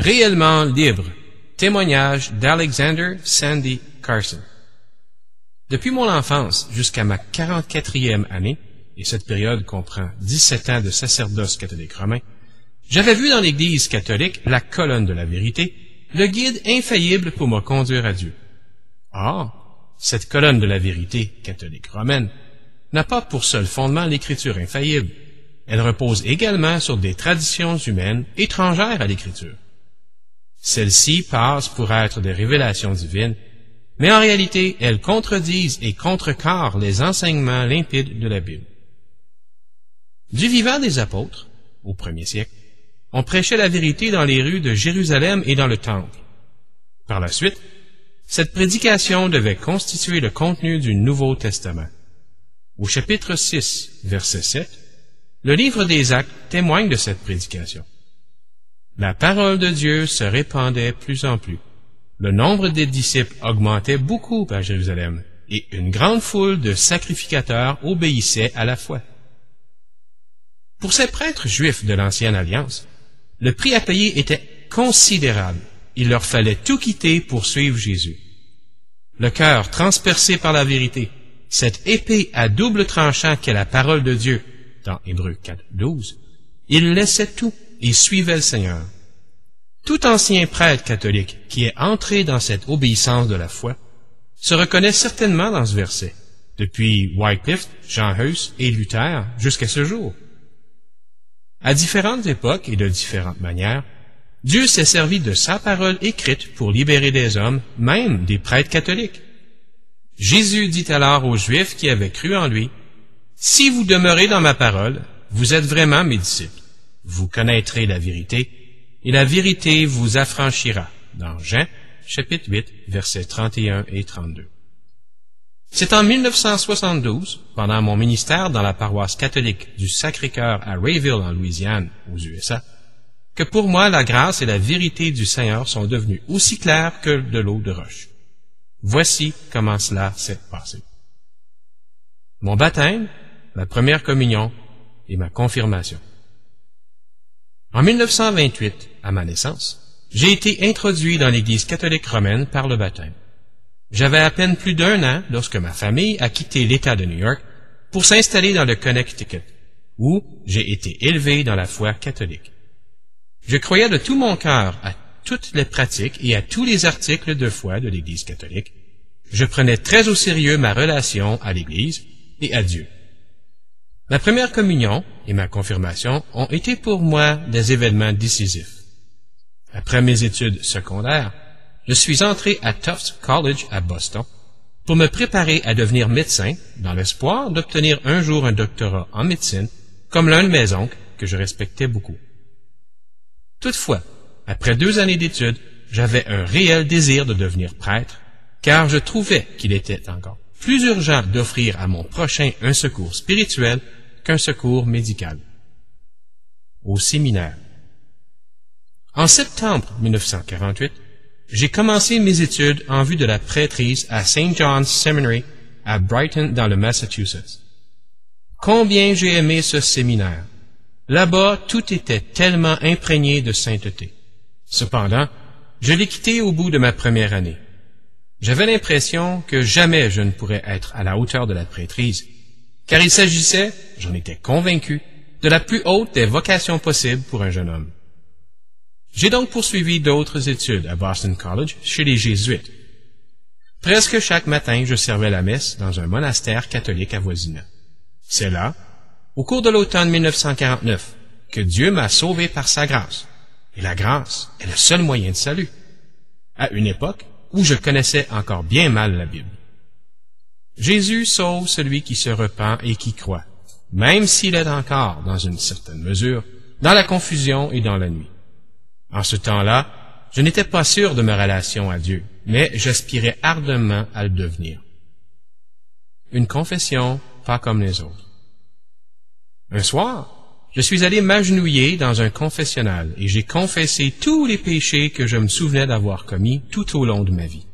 réellement libre. Témoignage d'Alexander Sandy Carson. Depuis mon enfance jusqu'à ma 44e année, et cette période comprend 17 ans de sacerdoce catholique romain, j'avais vu dans l'Église catholique la colonne de la vérité, le guide infaillible pour me conduire à Dieu. Or, cette colonne de la vérité catholique romaine n'a pas pour seul fondement l'Écriture infaillible. Elle repose également sur des traditions humaines étrangères à l'Écriture. Celles-ci passent pour être des révélations divines, mais en réalité, elles contredisent et contrecarrent les enseignements limpides de la Bible. Du vivant des apôtres, au 1er siècle, on prêchait la vérité dans les rues de Jérusalem et dans le Temple. Par la suite, cette prédication devait constituer le contenu du Nouveau Testament. Au chapitre 6, verset 7, le livre des Actes témoigne de cette prédication. La parole de Dieu se répandait plus en plus. Le nombre des disciples augmentait beaucoup à Jérusalem, et une grande foule de sacrificateurs obéissait à la foi. Pour ces prêtres juifs de l'Ancienne Alliance, le prix à payer était considérable. Il leur fallait tout quitter pour suivre Jésus. Le cœur transpercé par la vérité, cette épée à double tranchant qu'est la parole de Dieu, dans Hébreux 4, 12, ils laissaient tout et suivaient le Seigneur. Tout ancien prêtre catholique qui est entré dans cette obéissance de la foi se reconnaît certainement dans ce verset, depuis Wycliffe, Jean Hus et Luther jusqu'à ce jour. À différentes époques et de différentes manières, Dieu s'est servi de sa parole écrite pour libérer des hommes, même des prêtres catholiques. Jésus dit alors aux Juifs qui avaient cru en lui, « Si vous demeurez dans ma parole, vous êtes vraiment mes disciples. Vous connaîtrez la vérité, et la vérité vous affranchira. » Dans Jean, chapitre 8, versets 31 et 32. C'est en 1972, pendant mon ministère dans la paroisse catholique du Sacré-Cœur à Rayville, en Louisiane, aux USA, que pour moi la grâce et la vérité du Seigneur sont devenues aussi claires que de l'eau de roche. Voici comment cela s'est passé. Mon baptême, ma première communion et ma confirmation. En 1928, à ma naissance, j'ai été introduit dans l'Église catholique romaine par le baptême. J'avais à peine plus d'1 an lorsque ma famille a quitté l'État de New York pour s'installer dans le Connecticut, où j'ai été élevé dans la foi catholique. Je croyais de tout mon cœur à toutes les pratiques et à tous les articles de foi de l'Église catholique. Je prenais très au sérieux ma relation à l'Église et à Dieu. Ma première communion et ma confirmation ont été pour moi des événements décisifs. Après mes études secondaires, je suis entré à Tufts College à Boston pour me préparer à devenir médecin dans l'espoir d'obtenir un jour un doctorat en médecine comme l'un de mes oncles que je respectais beaucoup. Toutefois, après 2 années d'études, j'avais un réel désir de devenir prêtre, car je trouvais qu'il était encore plus urgent d'offrir à mon prochain un secours spirituel qu'un secours médical. Au séminaire. En septembre 1948, j'ai commencé mes études en vue de la prêtrise à St. John's Seminary à Brighton dans le Massachusetts. Combien j'ai aimé ce séminaire! Là-bas, tout était tellement imprégné de sainteté. Cependant, je l'ai quitté au bout de ma première année. J'avais l'impression que jamais je ne pourrais être à la hauteur de la prêtrise, car il s'agissait, j'en étais convaincu, de la plus haute des vocations possibles pour un jeune homme. J'ai donc poursuivi d'autres études à Boston College chez les Jésuites. Presque chaque matin, je servais la messe dans un monastère catholique avoisinant. C'est là, au cours de l'automne 1949, que Dieu m'a sauvé par sa grâce. Et la grâce est le seul moyen de salut. À une époque où je connaissais encore bien mal la Bible. Jésus sauve celui qui se repent et qui croit, même s'il est encore, dans une certaine mesure, dans la confusion et dans la nuit. En ce temps-là, je n'étais pas sûr de ma relation à Dieu, mais j'aspirais ardemment à le devenir. Une confession pas comme les autres. Un soir, je suis allé m'agenouiller dans un confessionnal et j'ai confessé tous les péchés que je me souvenais d'avoir commis tout au long de ma vie.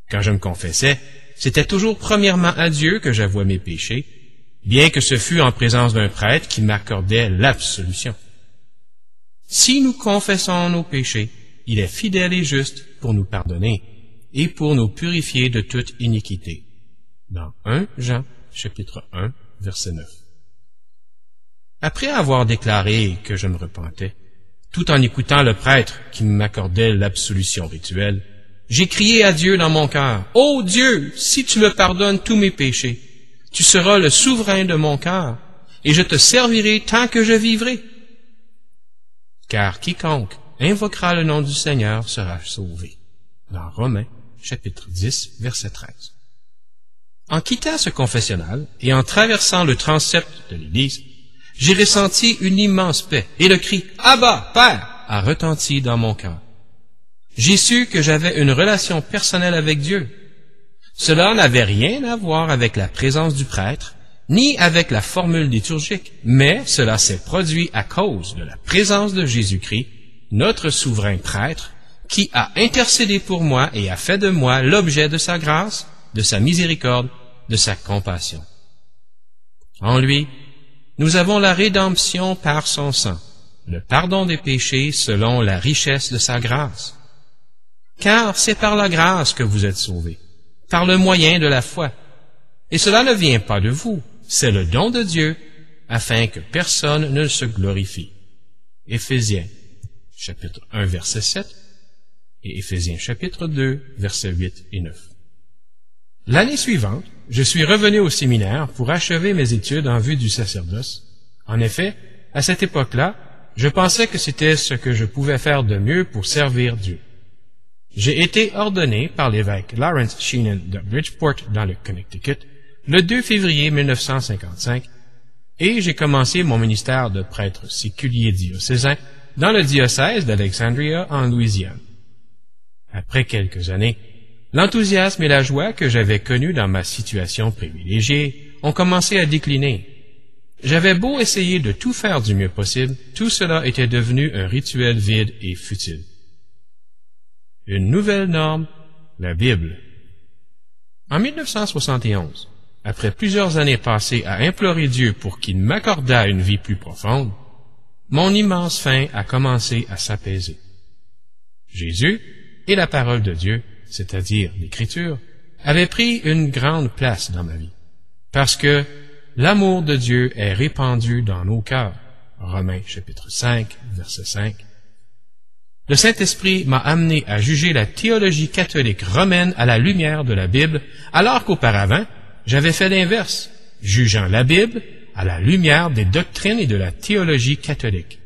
Quand je me confessais, c'était toujours premièrement à Dieu que j'avouais mes péchés, bien que ce fût en présence d'un prêtre qui m'accordait l'absolution. Si nous confessons nos péchés, il est fidèle et juste pour nous pardonner et pour nous purifier de toute iniquité. Dans 1 Jean, chapitre 1, verset 9. Après avoir déclaré que je me repentais, tout en écoutant le prêtre qui m'accordait l'absolution rituelle, j'ai crié à Dieu dans mon cœur, « Ô Dieu, si tu me pardonnes tous mes péchés, tu seras le souverain de mon cœur, et je te servirai tant que je vivrai. Car quiconque invoquera le nom du Seigneur sera sauvé. » Dans Romains, chapitre 10, verset 13. En quittant ce confessionnal et en traversant le transept de l'Église, j'ai ressenti une immense paix, et le cri « Abba, Père » a retenti dans mon cœur. J'ai su que j'avais une relation personnelle avec Dieu. Cela n'avait rien à voir avec la présence du prêtre, ni avec la formule liturgique, mais cela s'est produit à cause de la présence de Jésus-Christ, notre souverain prêtre, qui a intercédé pour moi et a fait de moi l'objet de sa grâce, de sa miséricorde, de sa compassion. En lui, nous avons la rédemption par son sang, le pardon des péchés selon la richesse de sa grâce. Car c'est par la grâce que vous êtes sauvés, par le moyen de la foi. Et cela ne vient pas de vous, c'est le don de Dieu, afin que personne ne se glorifie. Éphésiens, chapitre 1, verset 7, et Éphésiens, chapitre 2, versets 8 et 9. L'année suivante, je suis revenu au séminaire pour achever mes études en vue du sacerdoce. En effet, à cette époque-là, je pensais que c'était ce que je pouvais faire de mieux pour servir Dieu. J'ai été ordonné par l'évêque Lawrence Sheenan de Bridgeport dans le Connecticut le 2 février 1955 et j'ai commencé mon ministère de prêtre séculier diocésain dans le diocèse d'Alexandria en Louisiane. Après quelques années, l'enthousiasme et la joie que j'avais connus dans ma situation privilégiée ont commencé à décliner. J'avais beau essayer de tout faire du mieux possible, tout cela était devenu un rituel vide et futile. Une nouvelle norme, la Bible. En 1971, après plusieurs années passées à implorer Dieu pour qu'il m'accordât une vie plus profonde, mon immense faim a commencé à s'apaiser. Jésus et la parole de Dieu, c'est-à-dire l'Écriture, avaient pris une grande place dans ma vie, parce que l'amour de Dieu est répandu dans nos cœurs. Romains chapitre 5, verset 5. Le Saint-Esprit m'a amené à juger la théologie catholique romaine à la lumière de la Bible, alors qu'auparavant, j'avais fait l'inverse, jugeant la Bible à la lumière des doctrines et de la théologie catholique.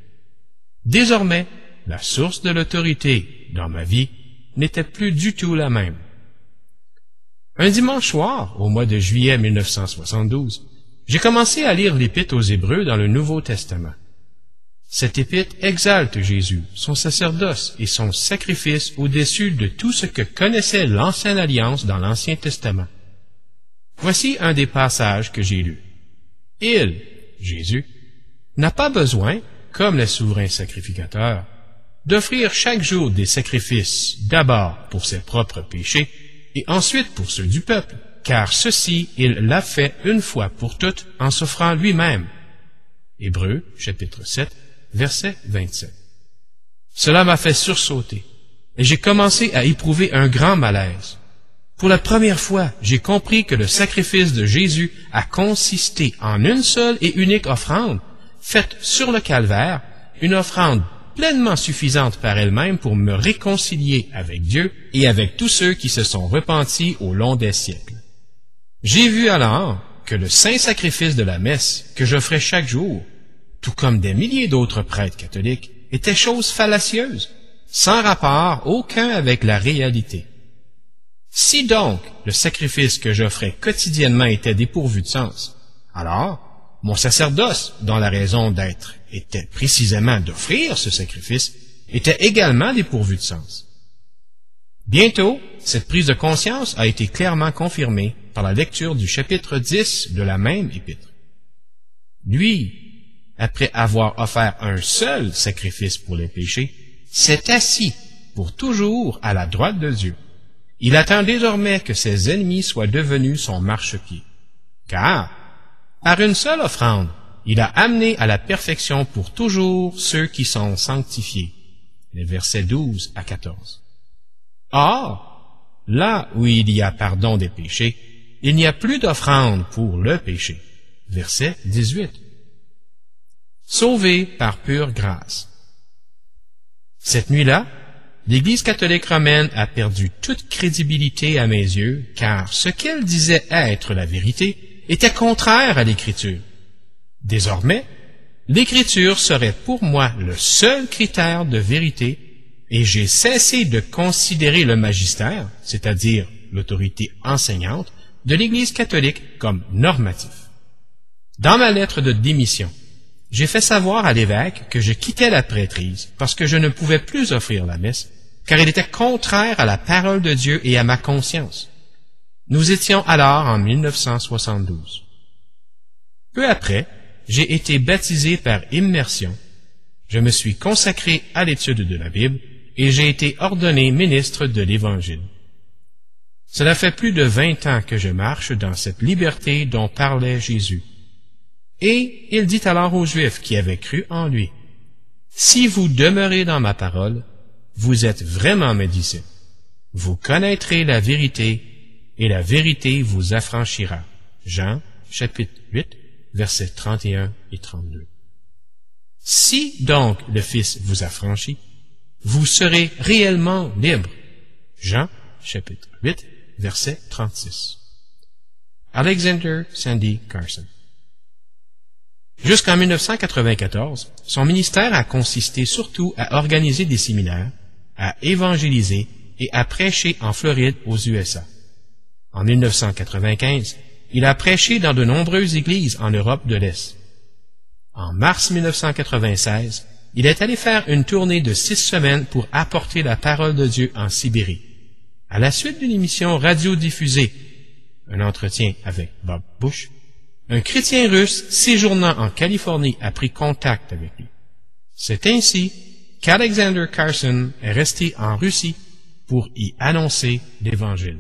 Désormais, la source de l'autorité dans ma vie n'était plus du tout la même. Un dimanche soir, au mois de juillet 1972, j'ai commencé à lire l'Épître aux Hébreux dans le Nouveau Testament. Cette épître exalte Jésus, son sacerdoce et son sacrifice au-dessus de tout ce que connaissait l'Ancienne Alliance dans l'Ancien Testament. Voici un des passages que j'ai lus. Il, Jésus, n'a pas besoin, comme les souverains sacrificateurs, d'offrir chaque jour des sacrifices d'abord pour ses propres péchés et ensuite pour ceux du peuple, car ceci il l'a fait une fois pour toutes en s'offrant lui-même. Hébreux, chapitre 7, verset 27. Cela m'a fait sursauter, et j'ai commencé à éprouver un grand malaise. Pour la première fois, j'ai compris que le sacrifice de Jésus a consisté en une seule et unique offrande, faite sur le calvaire, une offrande pleinement suffisante par elle-même pour me réconcilier avec Dieu et avec tous ceux qui se sont repentis au long des siècles. J'ai vu alors que le saint sacrifice de la messe que j'offrais chaque jour, tout comme des milliers d'autres prêtres catholiques, était chose fallacieuse, sans rapport aucun avec la réalité. Si donc le sacrifice que j'offrais quotidiennement était dépourvu de sens, alors mon sacerdoce, dont la raison d'être était précisément d'offrir ce sacrifice, était également dépourvu de sens. Bientôt, cette prise de conscience a été clairement confirmée par la lecture du chapitre 10 de la même épître. Lui, après avoir offert un seul sacrifice pour les péchés, s'est assis pour toujours à la droite de Dieu. Il attend désormais que ses ennemis soient devenus son marchepied. Car, par une seule offrande, il a amené à la perfection pour toujours ceux qui sont sanctifiés. Les versets 12 à 14. Or, là où il y a pardon des péchés, il n'y a plus d'offrande pour le péché. Verset 18. Sauvé par pure grâce. Cette nuit-là, l'Église catholique romaine a perdu toute crédibilité à mes yeux, car ce qu'elle disait être la vérité était contraire à l'Écriture. Désormais, l'Écriture serait pour moi le seul critère de vérité, et j'ai cessé de considérer le magistère, c'est-à-dire l'autorité enseignante, de l'Église catholique comme normatif. Dans ma lettre de démission, j'ai fait savoir à l'évêque que je quittais la prêtrise parce que je ne pouvais plus offrir la messe, car il était contraire à la parole de Dieu et à ma conscience. Nous étions alors en 1972. Peu après, j'ai été baptisé par immersion. Je me suis consacré à l'étude de la Bible et j'ai été ordonné ministre de l'Évangile. Cela fait plus de 20 ans que je marche dans cette liberté dont parlait Jésus. Et il dit alors aux Juifs qui avaient cru en lui, « Si vous demeurez dans ma parole, vous êtes vraiment mes disciples. Vous connaîtrez la vérité, et la vérité vous affranchira. » Jean, chapitre 8, versets 31 et 32. Si donc le Fils vous affranchit, vous serez réellement libre. Jean, chapitre 8, verset 36. Alexander Sandy Carson. Jusqu'en 1994, son ministère a consisté surtout à organiser des séminaires, à évangéliser et à prêcher en Floride aux USA. En 1995, il a prêché dans de nombreuses églises en Europe de l'Est. En mars 1996, il est allé faire une tournée de 6 semaines pour apporter la parole de Dieu en Sibérie. À la suite d'une émission radiodiffusée, un entretien avec Bob Bush, un chrétien russe séjournant en Californie a pris contact avec lui. C'est ainsi qu'Alexander Carson est resté en Russie pour y annoncer l'Évangile.